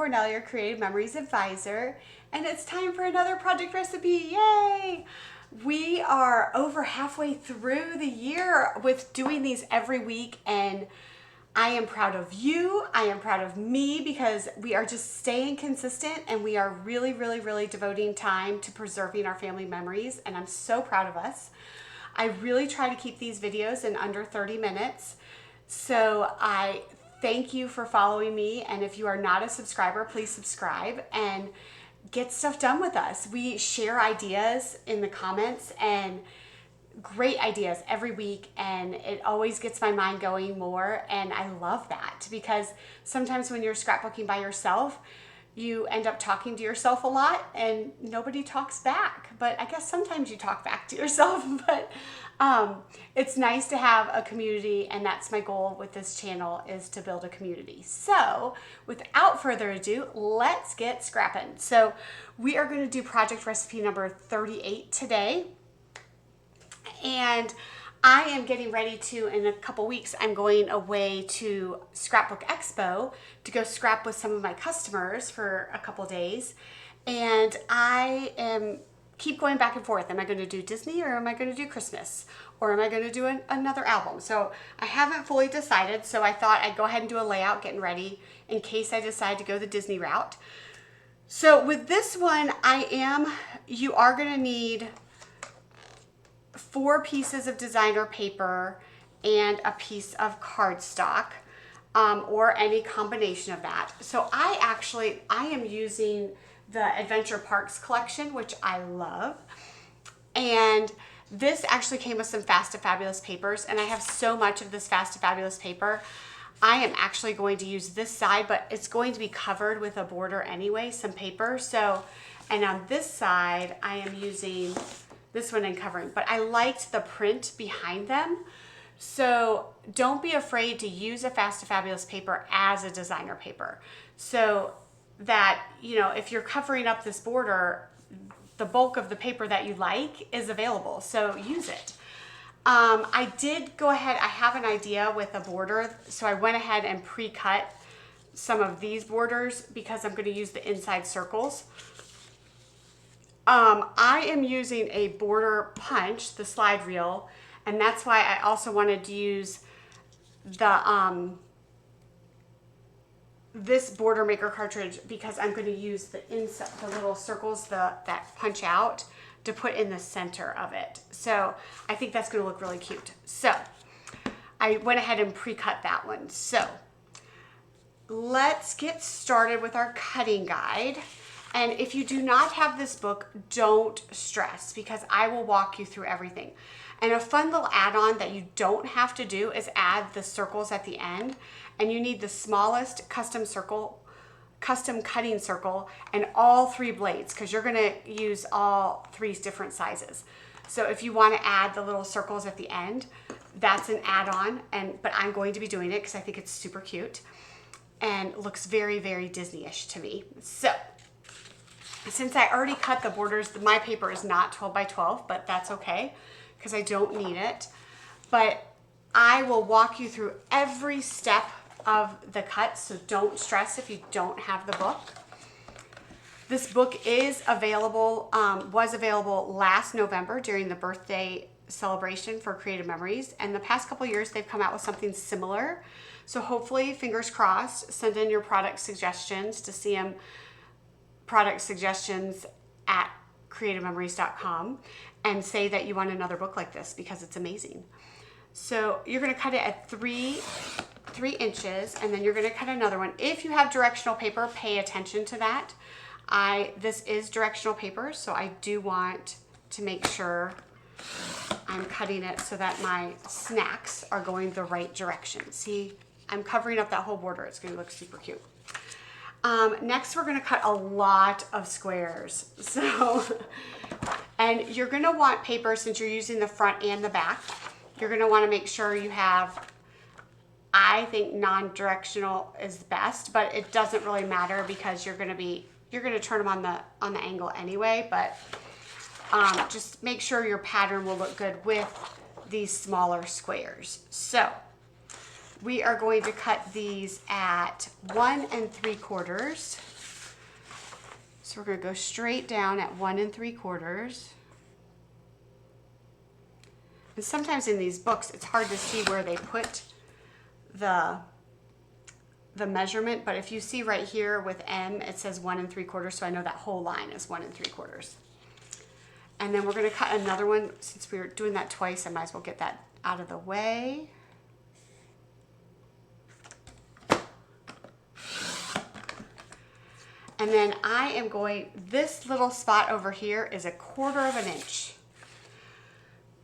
Cornell, your Creative Memories advisor, and it's time for another project recipe. Yay! We are over halfway through the year with doing these every week, and I am proud of you. I am proud of me because we are just staying consistent and we are really devoting time to preserving our family memories, and I'm so proud of us. I really try to keep these videos in under 30 minutes. So I thank you for following me, and if you are not a subscriber, please subscribe and get stuff done with us. We share ideas in the comments and great ideas every week, and it always gets my mind going more, and I love that because sometimes when you're scrapbooking by yourself, you end up talking to yourself a lot and nobody talks back. But I guess sometimes you talk back to yourself, but it's nice to have a community, and that's my goal with this channel, is to build a community. So without further ado, let's get scrapping. So we are going to do project recipe number 38 today. And I am getting ready to, in a couple weeks, I'm going away to Scrapbook Expo to go scrap with some of my customers for a couple days. And I keep going back and forth. Am I going to do Disney, or am I going to do Christmas? Or am I going to do another album? So I haven't fully decided. So I thought I'd go ahead and do a layout getting ready in case I decide to go the Disney route. So with this one, you are going to need 4 pieces of designer paper and a piece of cardstock, or any combination of that. So I am using the Adventure Parks collection, which I love. And this actually came with some Fast and Fabulous papers, and I have so much of this Fast and Fabulous paper. I am actually going to use this side, but it's going to be covered with a border anyway, some paper. So, and on this side, I am using this one and covering, but I liked the print behind them. So don't be afraid to use a Fast and Fabulous paper as a designer paper, so that, you know, if you're covering up this border, the bulk of the paper that you like is available, so use it. I did go ahead, I have an idea with a border, so I went ahead and pre-cut some of these borders because I'm going to use the inside circles. I am using a border punch, the slide reel, and that's why I also wanted to use the this border maker cartridge, because I'm going to use the inside, the little circles that punch out, to put in the center of it. So I think that's going to look really cute. So I went ahead and pre-cut that one. So let's get started with our cutting guide. And if you do not have this book, don't stress, because I will walk you through everything. And a fun little add-on that you don't have to do is add the circles at the end. And you need the smallest custom cutting circle, and all 3 blades, because you're going to use all 3 different sizes. So if you want to add the little circles at the end, that's an add-on. But I'm going to be doing it because I think it's super cute and looks very Disney-ish to me. So since I already cut the borders, my paper is not 12 by 12, but that's okay because I don't need it. But I will walk you through every step of the cut, so don't stress if you don't have the book. This book is available, was available last November during the birthday celebration for Creative Memories, and the past couple years they've come out with something similar. So hopefully, fingers crossed, send in your product suggestions to CM product suggestions at creativememories.com and say that you want another book like this because it's amazing. So you're going to cut it at 3 inches, and then you're going to cut another one. If you have directional paper, pay attention to that. This is directional paper, so I do want to make sure I'm cutting it so that my snacks are going the right direction. See, I'm covering up that whole border. It's going to look super cute. Next, we're going to cut a lot of squares. So, and you're going to want paper, since you're using the front and the back, you're going to want to make sure you have, I think non-directional is best, but it doesn't really matter because you're going to turn them on the angle anyway, but just make sure your pattern will look good with these smaller squares. So we are going to cut these at 1 3/4 So we're going to go straight down at 1 3/4. And sometimes in these books, it's hard to see where they put the measurement, but if you see right here with M, it says 1 3/4, so I know that whole line is 1 3/4. And then we're going to cut another one. Since we were doing that twice, I might as well get that out of the way. And then I am going, this little spot over here is 1/4 inch.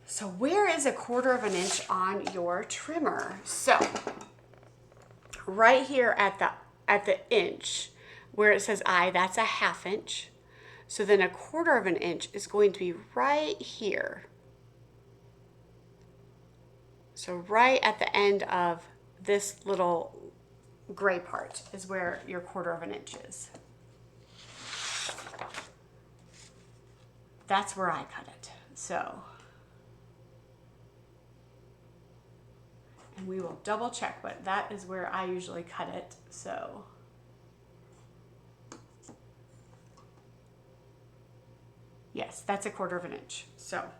So where is 1/4 inch on your trimmer? So right here at the inch where it says I, that's 1/2 inch. So then 1/4 inch is going to be right here. So right at the end of this little gray part is where your 1/4 inch is. That's where I cut it. So, and we will double check, but that is where I usually cut it. So, yes, that's 1/4 inch. So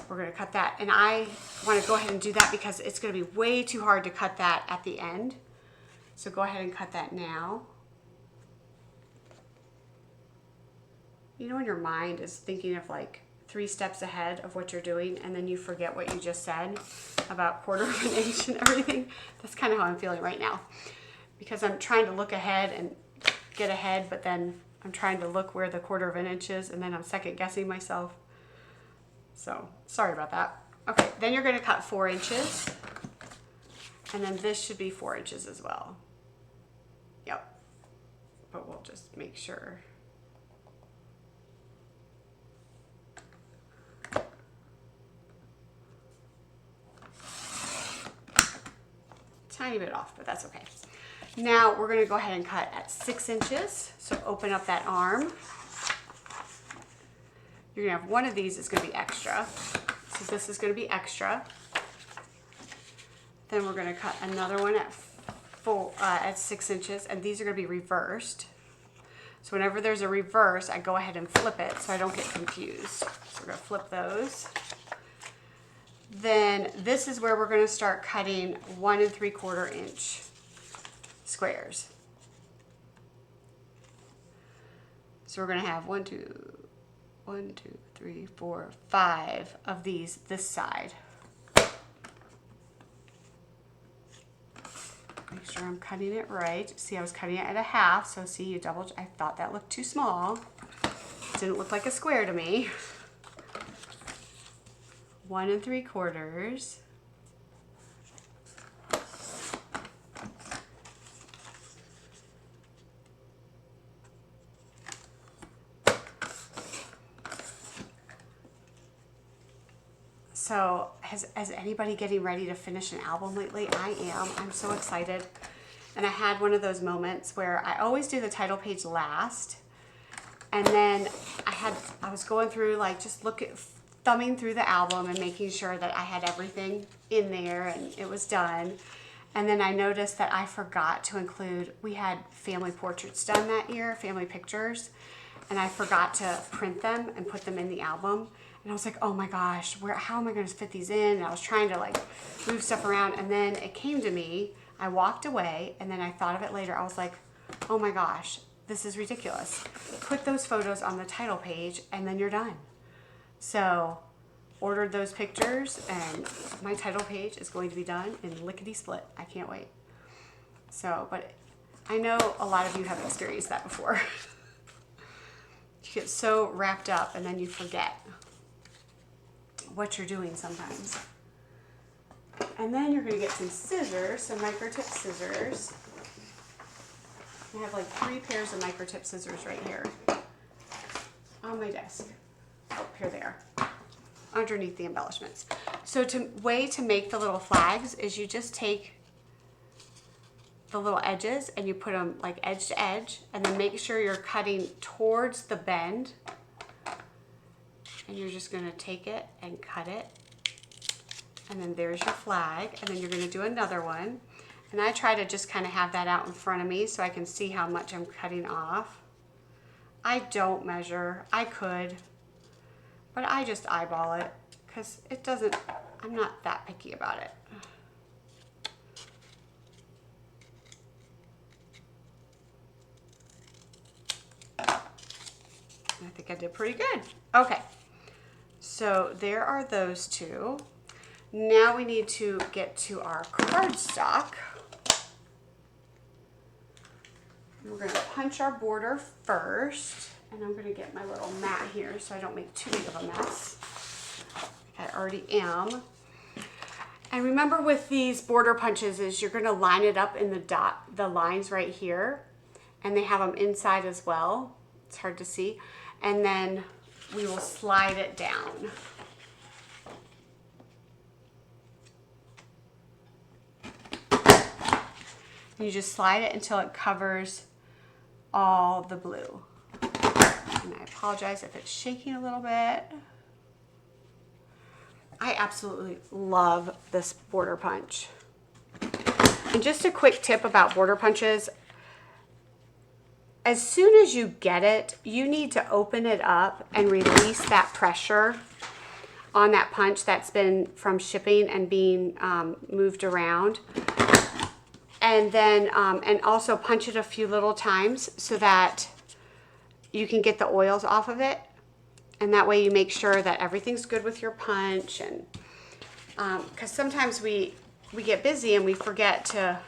we're going to cut that, and I want to go ahead and do that because it's going to be way too hard to cut that at the end. So go ahead and cut that now. You know when your mind is thinking of like 3 steps ahead of what you're doing, and then you forget what you just said about 1/4 inch and everything? That's kind of how I'm feeling right now, because I'm trying to look ahead and get ahead, but then I'm trying to look where the 1/4 inch is, and then I'm second guessing myself. So sorry about that. Okay, then you're going to cut 4 inches, and then this should be 4 inches as well. Yep, but we'll just make sure. Tiny bit off, but that's okay. Now we're going to go ahead and cut at 6 inches. So open up that arm. You're going to have one of these is going to be extra. So this is going to be extra. Then we're going to cut another one at 6 inches, and these are going to be reversed. So whenever there's a reverse, I go ahead and flip it so I don't get confused. So we're going to flip those. Then this is where we're going to start cutting 1 3/4 inch squares. So we're going to have 1, 2, 3, 4, 5 of these this side. Make sure I'm cutting it right. See, I was cutting it at 1/2, so see, you double. I thought that looked too small. It didn't look like a square to me. 1 3/4. So has anybody getting ready to finish an album lately? I am. I'm so excited. And I had one of those moments where I always do the title page last. And then I was going through, like, just thumbing through the album and making sure that I had everything in there and it was done. And then I noticed that I forgot to include, we had family portraits done that year, family pictures, and I forgot to print them and put them in the album. And I was like, oh my gosh, how am I going to fit these in? And I was trying to like move stuff around, and then it came to me. I walked away, and then I thought of it later. I was like, oh my gosh, this is ridiculous. Put those photos on the title page, and then you're done. So ordered those pictures, and my title page is going to be done in lickety-split. I can't wait. So, but I know a lot of you have experienced that before. You get so wrapped up, and then you forget what you're doing sometimes. And then you're going to get some scissors, some micro-tip scissors. I have like 3 pairs of micro-tip scissors right here on my desk. Oh, here they are, underneath the embellishments. So way to make the little flags is you just take the little edges and you put them like edge to edge, and then make sure you're cutting towards the bend. And you're just going to take it and cut it. And then there's your flag. And then you're going to do another one. And I try to just kind of have that out in front of me so I can see how much I'm cutting off. I don't measure. I could, but I just eyeball it because it doesn't, I'm not that picky about it. I think I did pretty good. Okay, so there are those two. Now we need to get to our cardstock. We're going to punch our border first, and I'm going to get my little mat here so I don't make too big of a mess. I already am. And remember with these border punches is you're going to line it up in the lines right here, and they have them inside as well. It's hard to see. And then we will slide it down. And you just slide it until it covers all the blue. And I apologize if it's shaking a little bit. I absolutely love this border punch. And just a quick tip about border punches. As soon as you get it, you need to open it up and release that pressure on that punch that's been from shipping and being moved around. And then, and also punch it a few little times so that you can get the oils off of it. And that way you make sure that everything's good with your punch. And because sometimes we get busy and we forget to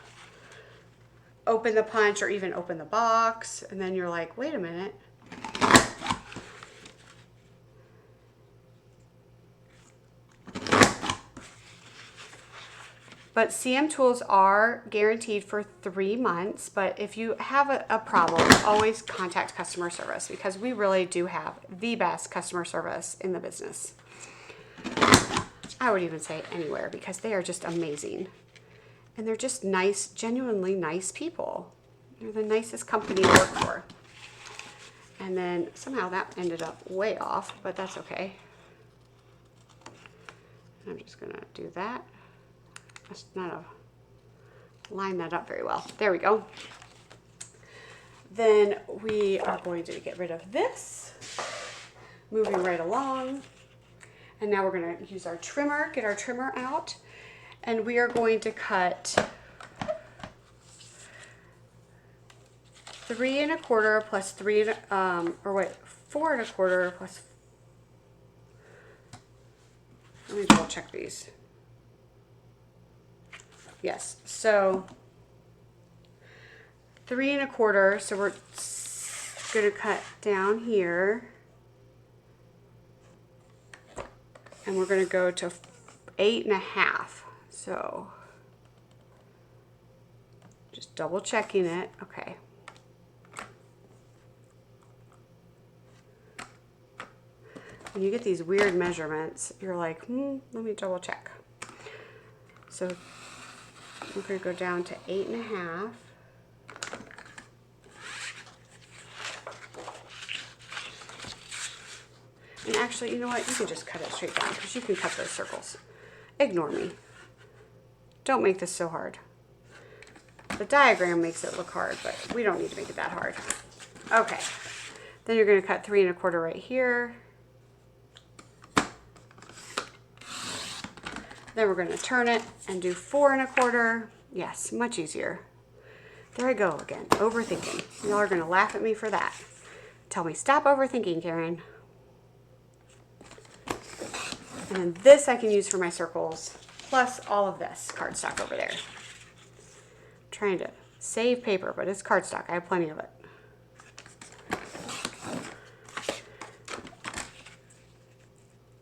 open the punch or even open the box. And then you're like, wait a minute. But CM tools are guaranteed for 3 months, but if you have a problem, always contact customer service because we really do have the best customer service in the business. I would even say anywhere because they are just amazing. And they're just nice, genuinely nice people. They're the nicest company to work for. And then somehow that ended up way off, but that's okay. I'm just gonna do that. That's not line that up very well. There we go. Then we are going to get rid of this. Moving right along. And now we're going to use our trimmer, get our trimmer out. And we are going to cut 3 1/4 plus 4 1/4 plus. Let me double check these. Yes, so 3 1/4, so we're gonna cut down here. And we're gonna go to 8 1/2. So just double checking it, okay. When you get these weird measurements, you're like, let me double check. So we're going to go down to 8 1/2. And actually, you know what? You can just cut it straight down because you can cut those circles. Ignore me. Don't make this so hard. The diagram makes it look hard, but we don't need to make it that hard. Okay. Then you're going to cut 3 1/4 right here. Then we're going to turn it and do 4 1/4. Yes, much easier. There I go again, overthinking. Y'all are going to laugh at me for that. Tell me, stop overthinking, Karen. And then this I can use for my circles, plus all of this cardstock over there. I'm trying to save paper, but it's cardstock. I have plenty of it.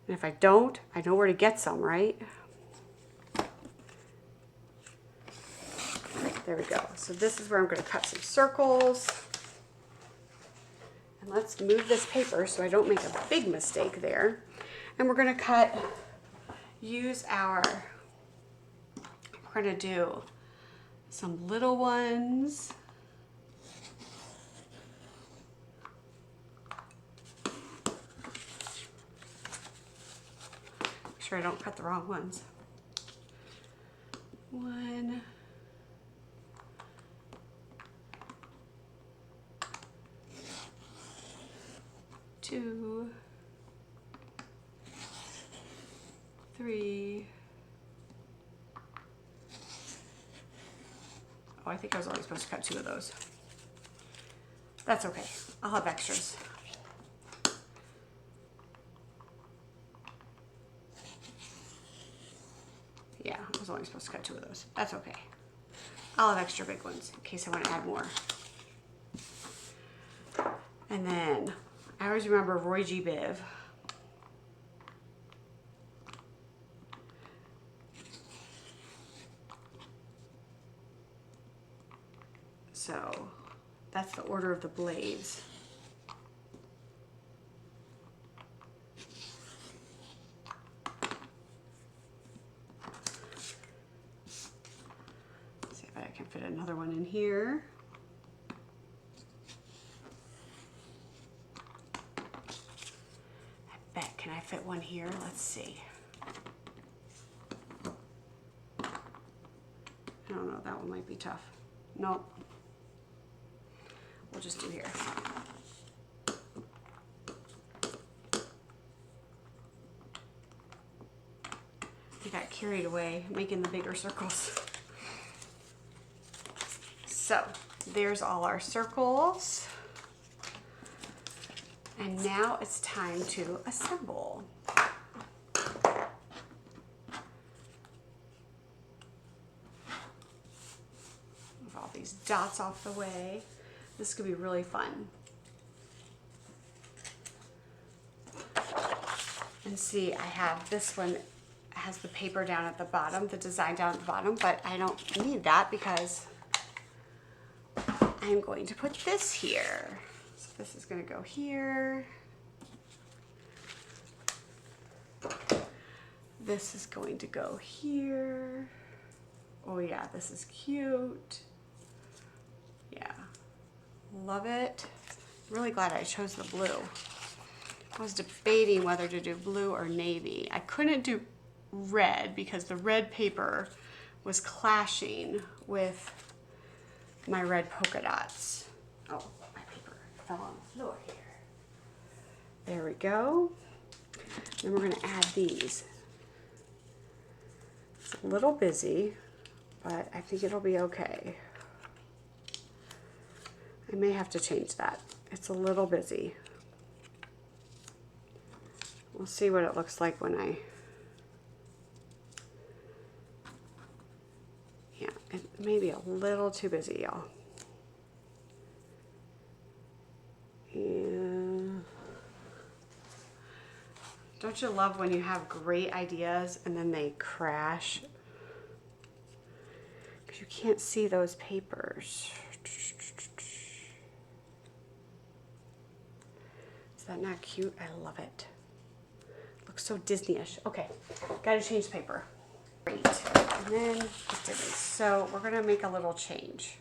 And if I don't, I know where to get some, right? There we go. So this is where I'm going to cut some circles. And let's move this paper so I don't make a big mistake there. And we're going to we're going to do some little ones. Make sure I don't cut the wrong ones. 1. 2, 3. Oh, I think I was only supposed to cut 2 of those. That's okay. I'll have extras. Yeah, I was only supposed to cut 2 of those. That's okay. I'll have extra big ones in case I want to add more. And then I always remember Roy G. Biv. So that's the order of the blades. See if I can fit another one in here. I bet, can I fit one here? Let's see. I don't know, that one might be tough. Nope. We'll just do here. I got carried away making the bigger circles. So there's all our circles. And now it's time to assemble. Move all these dots off the way. This could be really fun. And see, I have this one, has the paper down at the bottom, the design down at the bottom, but I don't need that because I'm going to put this here. So this is going to go here. This is going to go here. Oh yeah, this is cute. Yeah. Love it. Really glad I chose the blue. I was debating whether to do blue or navy. I couldn't do red because the red paper was clashing with my red polka dots. Oh, my paper fell on the floor here. There we go. Then we're going to add these. It's a little busy, but I think it'll be okay. I may have to change that. It's a little busy. We'll see what it looks like when I... Yeah, it may be a little too busy, y'all. Yeah. Don't you love when you have great ideas and then they crash? Because you can't see those papers. Is that not cute? I love it. Looks so Disney-ish. Okay, gotta change the paper. Great. And then just did this. So we're gonna make a little change.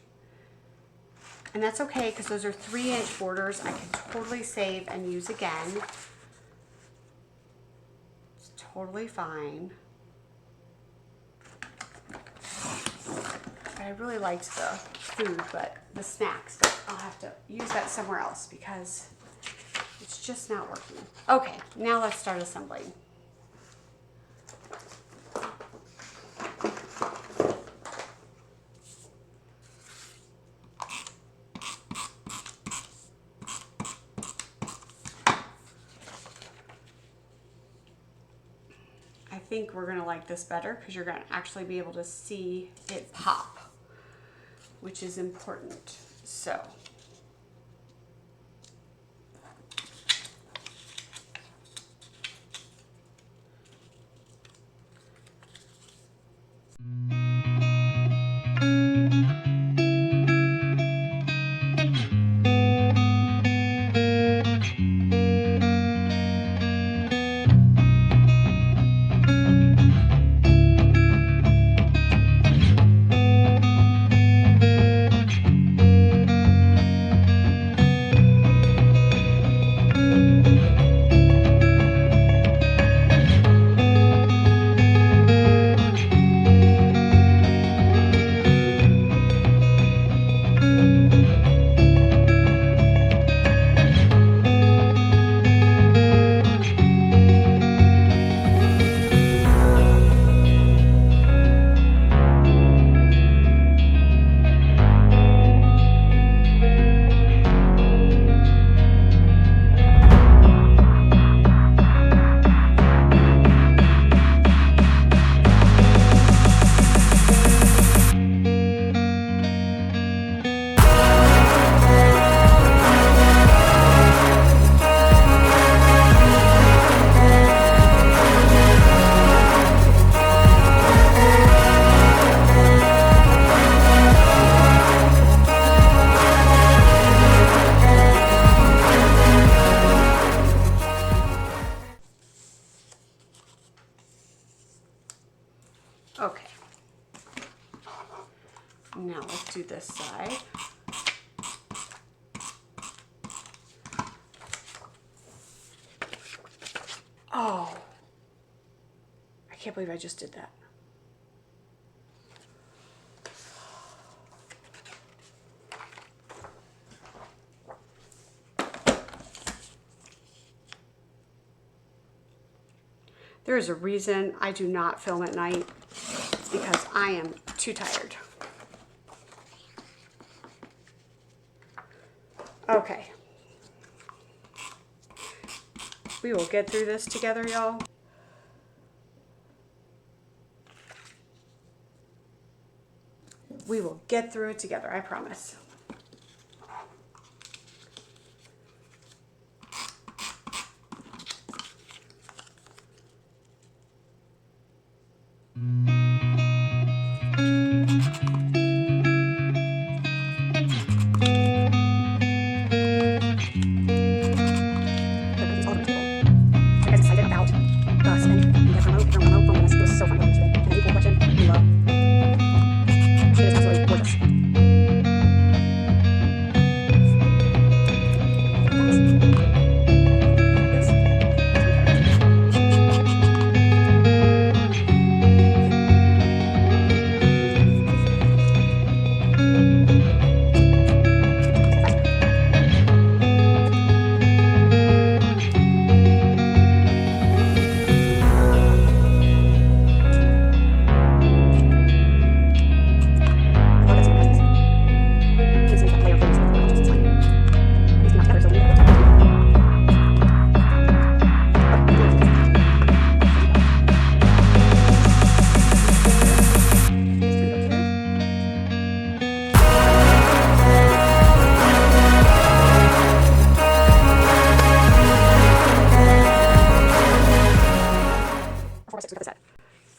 And that's okay because those are 3-inch borders I can totally save and use again. It's totally fine. I really liked the food, but the snacks, but I'll have to use that somewhere else because it's just not working. Okay, now let's start assembling. I think we're gonna like this better because you're gonna actually be able to see it pop, which is important. So. Okay. Now let's do this side. Oh, I can't believe I just did that. There is a reason I do not film at night. It's because I am too tired. Okay. We will get through this together, y'all. We will get through it together, I promise.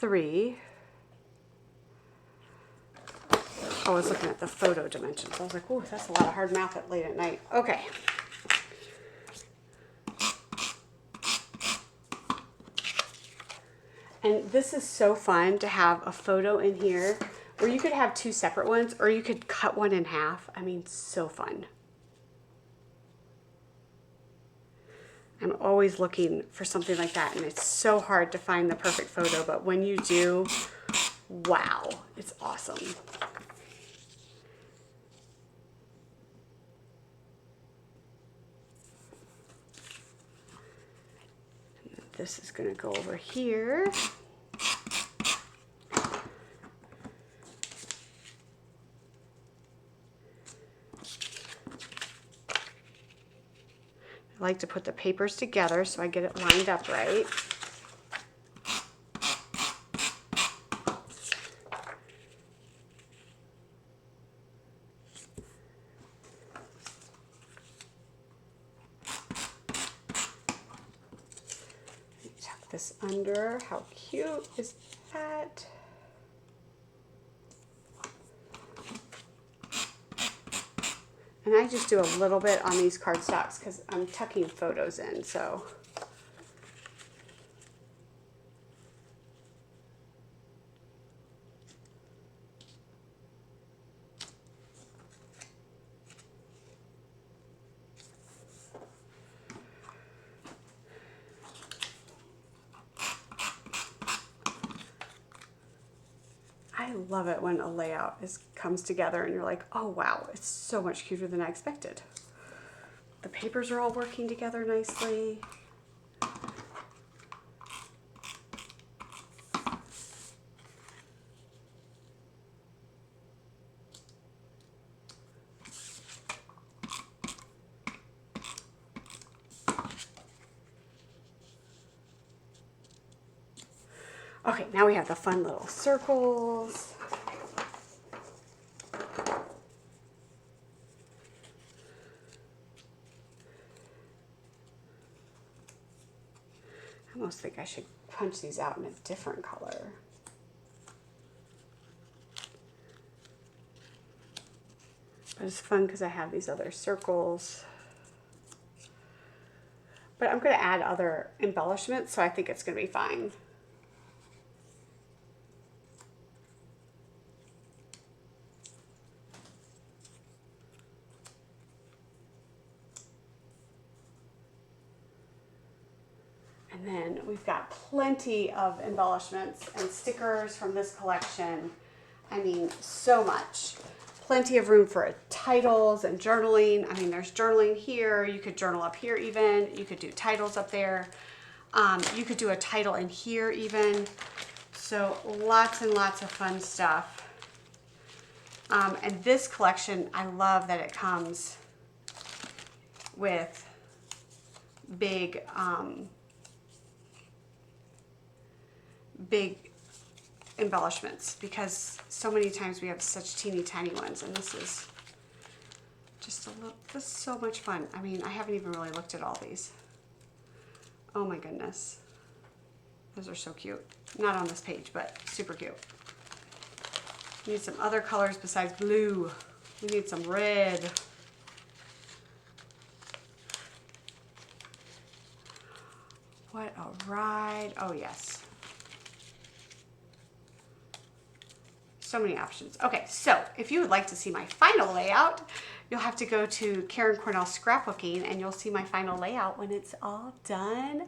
Three. I was looking at the photo dimensions. I was like, oh, that's a lot of hard math at late at night. Okay. And this is so fun to have a photo in here where you could have two separate ones or you could cut one in half. I mean, so fun. I'm always looking for something like that, and it's so hard to find the perfect photo, but when you do, wow, it's awesome. And this is going to go over here. I like to put the papers together so I get it lined up right. Tuck this under. How cute is that? And I just do a little bit on these cardstocks because I'm tucking photos in, so. I love it when a layout comes together and you're like, oh wow, it's so much cuter than I expected. The papers are all working together nicely. Okay, now we have the fun little circles. I almost think I should punch these out in a different color. But it's fun because I have these other circles. But I'm going to add other embellishments, so I think it's going to be fine. And then we've got plenty of embellishments and stickers from this collection. I mean, so much. Plenty of room for titles and journaling. I mean, there's journaling here. You could journal up here even. You could do titles up there. You could do a title in here even. So lots and lots of fun stuff. And this collection, I love that it comes with big, big embellishments, because so many times we have such teeny tiny ones, and this is just a little, this is so much fun. I mean, I haven't even really looked at all these. Oh my goodness. Those are so cute. Not on this page, but super cute. We need some other colors besides blue. We need some red. What a ride. Oh yes. So many options. Okay, so if you would like to see my final layout, you'll have to go to Karen Cornell Scrapbooking and you'll see my final layout when it's all done.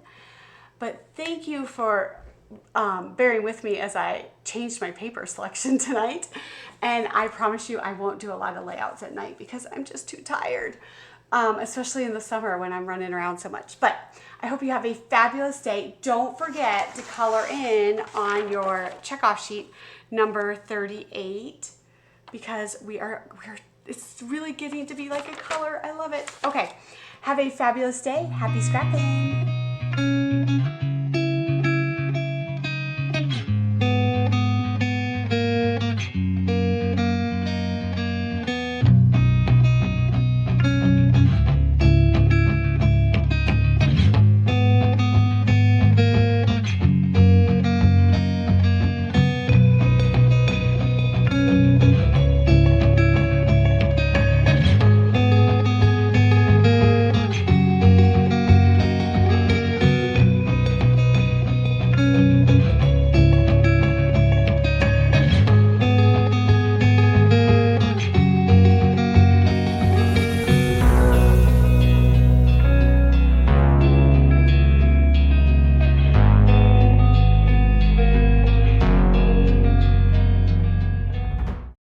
But thank you for bearing with me as I changed my paper selection tonight. And I promise you I won't do a lot of layouts at night because I'm just too tired, especially in the summer when I'm running around so much. But I hope you have a fabulous day. Don't forget to color in on your checkoff sheet number 38, because it's really getting to be like a color. I love it. Okay, have a fabulous day. Happy scrapping.